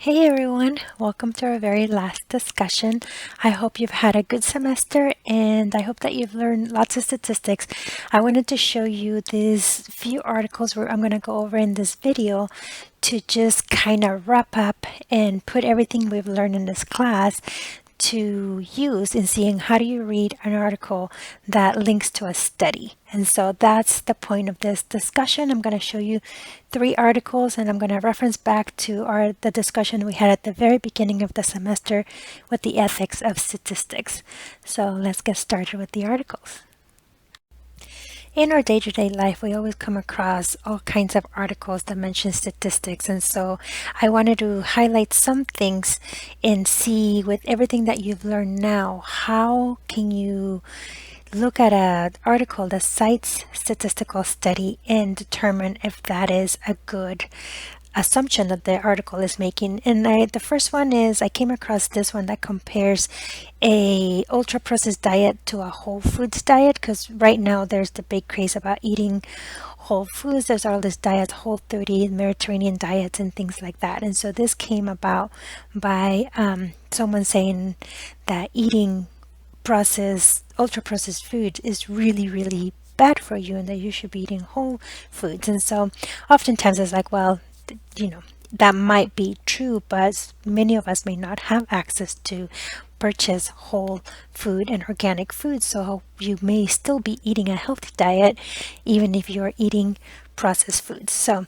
Hey everyone, welcome to our very last discussion. I hope you've had a good semester and I hope that you've learned lots of statistics. I wanted to show you these few articles where I'm going to go over in this video to just kind of wrap up and put everything we've learned in this class to use in seeing how do you read an article that links to a study. And so that's the point of this discussion. I'm going to show you 3 articles and I'm going to reference back to the discussion we had at the very beginning of the semester with the ethics of statistics. So let's get started with the articles. In our day-to-day life, we always come across all kinds of articles that mention statistics. And so I wanted to highlight some things and see with everything that you've learned now, how can you look at an article that cites statistical study and determine if that is a good assumption that the article is making. And the first one is I came across this one that compares a ultra processed diet to a whole foods diet, because right now there's the big craze about eating whole foods. There's all this diets, Whole30, Mediterranean diets and things like that. And so this came about by someone saying that eating ultra processed food is really bad for you and that you should be eating whole foods. And so oftentimes it's like, well, that might be true, but many of us may not have access to purchase whole food and organic food. So you may still be eating a healthy diet, even if you're eating processed foods. So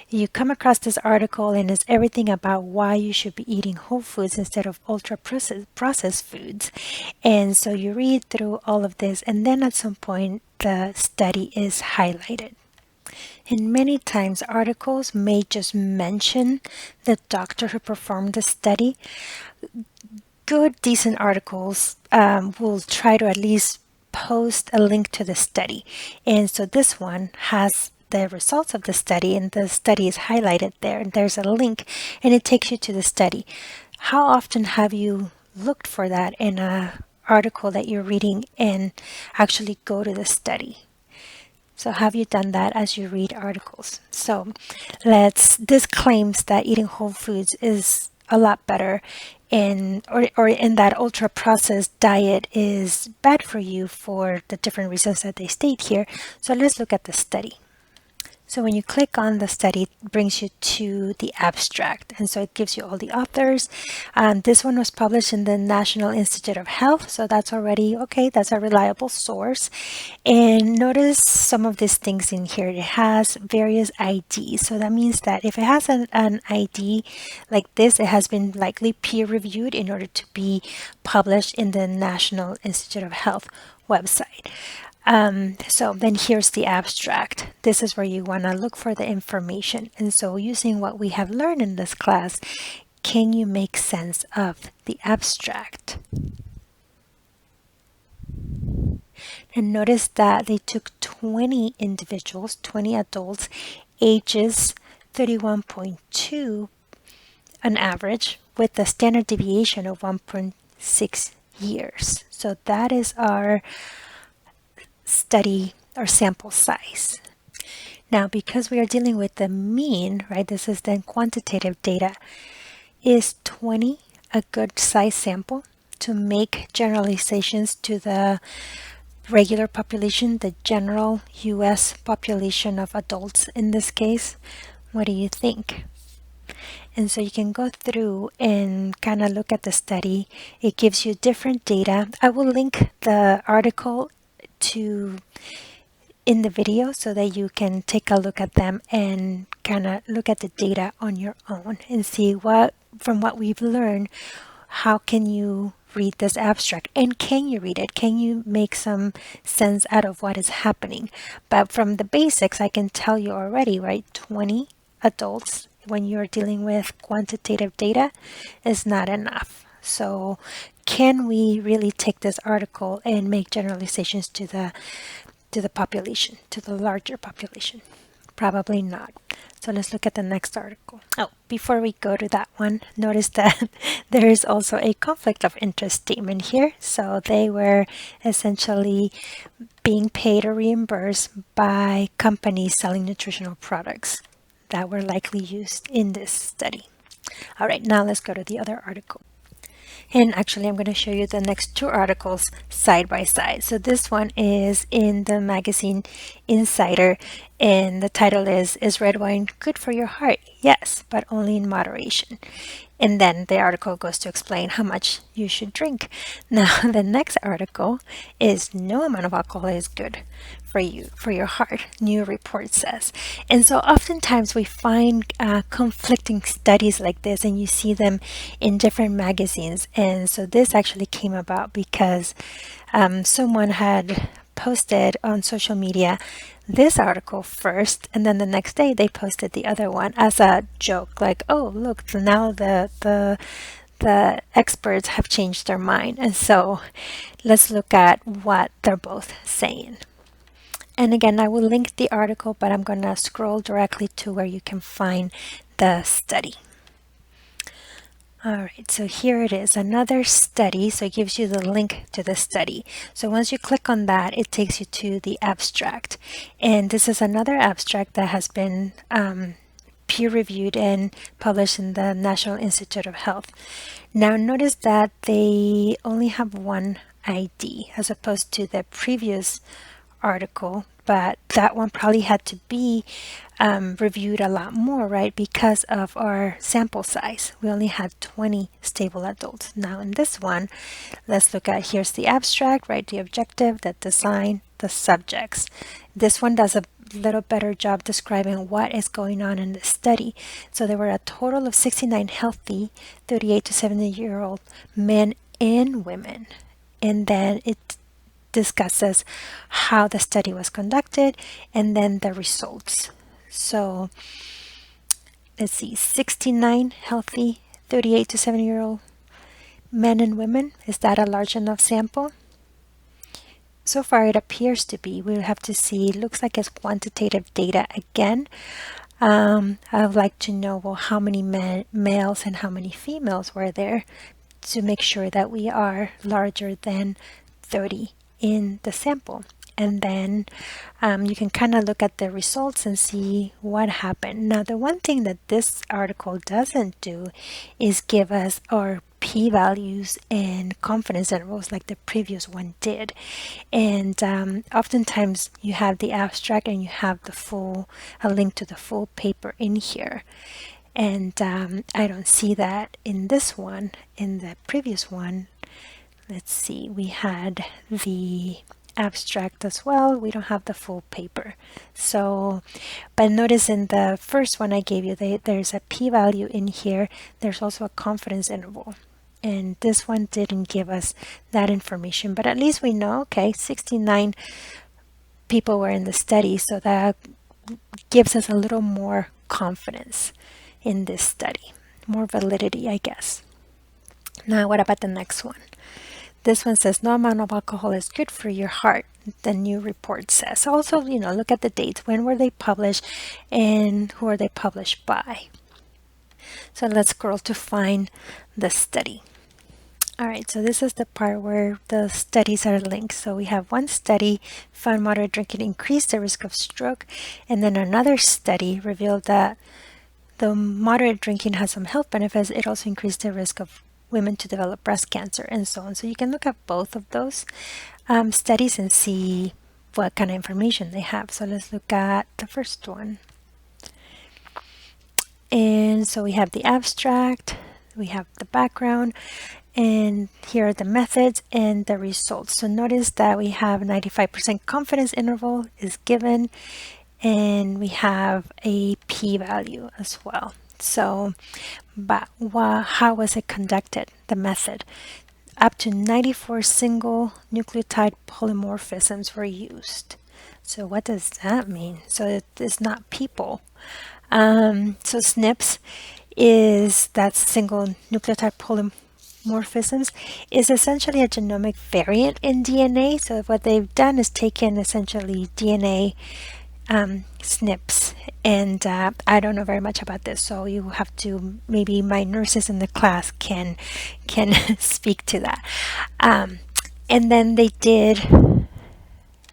you come across this article and it's everything about why you should be eating whole foods instead of ultra processed foods. And so you read through all of this, and then at some point the study is highlighted. And many times articles may just mention the doctor who performed the study. Good, decent articles will try to at least post a link to the study. And so this one has the results of the study, and the study is highlighted there. And there's a link and it takes you to the study. How often have you looked for that in an article that you're reading and actually go to the study? So have you done that as you read articles? So this claims that eating whole foods is a lot better or in that ultra processed diet is bad for you for the different reasons that they state here. So let's look at the study. So when you click on the study, it brings you to the abstract. And so it gives you all the authors. This one was published in the National Institute of Health. So that's already, okay, that's a reliable source. And notice some of these things in here. It has various IDs. So that means that if it has an ID like this, it has been likely peer reviewed in order to be published in the National Institute of Health website. So then here's the abstract. This is where you want to look for the information. And so using what we have learned in this class, can you make sense of the abstract? And notice that they took 20 individuals, 20 adults, ages 31.2 on average, with a standard deviation of 1.6 years. So that is our study or sample size. Now, because we are dealing with the mean, right, this is then quantitative data, is 20 a good size sample to make generalizations to the regular population, the general US population of adults in this case? What do you think? And so you can go through and kind of look at the study. It gives you different data. I will link the article in the video so that you can take a look at them and kind of look at the data on your own and see from what we've learned, how can you read this abstract, and can you read it? Can you make some sense out of what is happening? But from the basics, I can tell you already, right? 20 adults when you're dealing with quantitative data is not enough. So can we really take this article and make generalizations to the population, to the larger population? Probably not. So let's look at the next article. Oh, before we go to that one, notice that there is also a conflict of interest statement here. So they were essentially being paid or reimbursed by companies selling nutritional products that were likely used in this study. All right, now let's go to the other article. And actually, I'm going to show you the next two articles side by side. So this one is in the magazine Insider, and the title is Red Wine Good for Your Heart? Yes, but only in moderation. And then the article goes to explain how much you should drink. Now, the next article is No amount of alcohol is good for you, for your heart, new report says. And so oftentimes we find conflicting studies like this, and you see them in different magazines. And so this actually came about because someone had posted on social media this article first, and then the next day they posted the other one as a joke, like, oh look, now the experts have changed their mind. And so let's look at what they're both saying. And again, I will link the article, but I'm going to scroll directly to where you can find the study. All right, so here it is, another study. So it gives you the link to the study. So once you click on that, it takes you to the abstract. And this is another abstract that has been peer-reviewed and published in the National Institute of Health. Now notice that they only have one ID as opposed to the previous article, but that one probably had to be reviewed a lot more, right? Because of our sample size. We only had 20 stable adults. Now in this one, let's look at, here's the abstract, right? The objective, the design, the subjects. This one does a little better job describing what is going on in the study. So there were a total of 69 healthy 38 to 70-year-old men and women. And then it discusses how the study was conducted and then the results. So let's see, 69 healthy 38 to 70-year-old men and women. Is that a large enough sample? So far it appears to be. We'll have to see. It looks like it's quantitative data again. I would like to know, well, how many males and how many females were there to make sure that we are larger than 30 in the sample. And then you can kind of look at the results and see what happened. Now, the one thing that this article doesn't do is give us our p-values and confidence intervals like the previous one did. And oftentimes you have the abstract and you have a link to the full paper in here. And I don't see that in this one. In the previous one, let's see, we had the abstract as well. We don't have the full paper. So, but notice in the first one I gave you, there's a p-value in here. There's also a confidence interval. And this one didn't give us that information, but at least we know, okay, 69 people were in the study, so that gives us a little more confidence in this study, more validity, I guess. Now, what about the next one? This one says no amount of alcohol is good for your heart, the new report says. Also, look at the dates. When were they published and who are they published by? So let's scroll to find the study. All right, so this is the part where the studies are linked. So we have one study found moderate drinking increased the risk of stroke, and then another study revealed that the moderate drinking has some health benefits. It also increased the risk of women to develop breast cancer and so on. So you can look at both of those studies and see what kind of information they have. So let's look at the first one. And so we have the abstract, we have the background, and here are the methods and the results. So notice that we have 95% confidence interval is given, and we have a p-value as well. So, but how was it conducted? The method. Up to 94 single nucleotide polymorphisms were used. So what does that mean? So it is not people. So SNPs is that single nucleotide polymorphisms is essentially a genomic variant in DNA. So what they've done is taken essentially DNA SNPs, and I don't know very much about this, so you have to, maybe my nurses in the class can speak to that. And then they did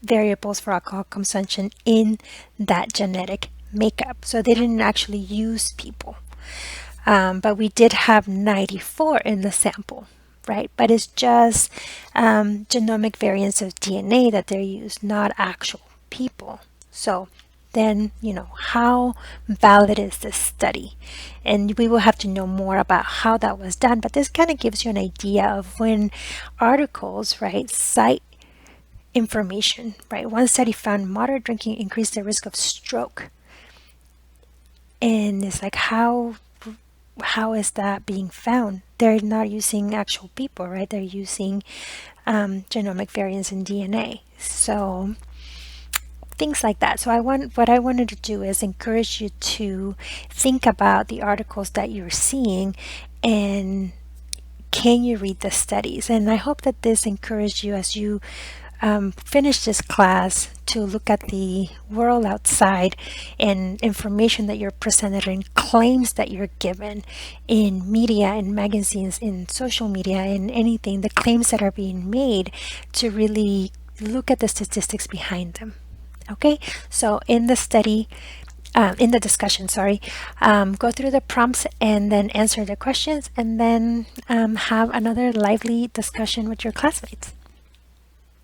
variables for alcohol consumption in that genetic makeup, so they didn't actually use people. but we did have 94 in the sample, right? But it's just genomic variants of DNA that they're used, not actual people. So then, how valid is this study? And we will have to know more about how that was done, but this kind of gives you an idea of when articles, right, cite information, right? One study found moderate drinking increased the risk of stroke. And it's like, how is that being found? They're not using actual people, right? They're using genomic variants in DNA. So things like that. So what I wanted to do is encourage you to think about the articles that you're seeing and can you read the studies? And I hope that this encouraged you as you finish this class to look at the world outside and information that you're presented and claims that you're given in media, in magazines, in social media, in anything, the claims that are being made, to really look at the statistics behind them. Okay, so in the study, in the discussion, sorry, go through the prompts and then answer the questions, and then have another lively discussion with your classmates.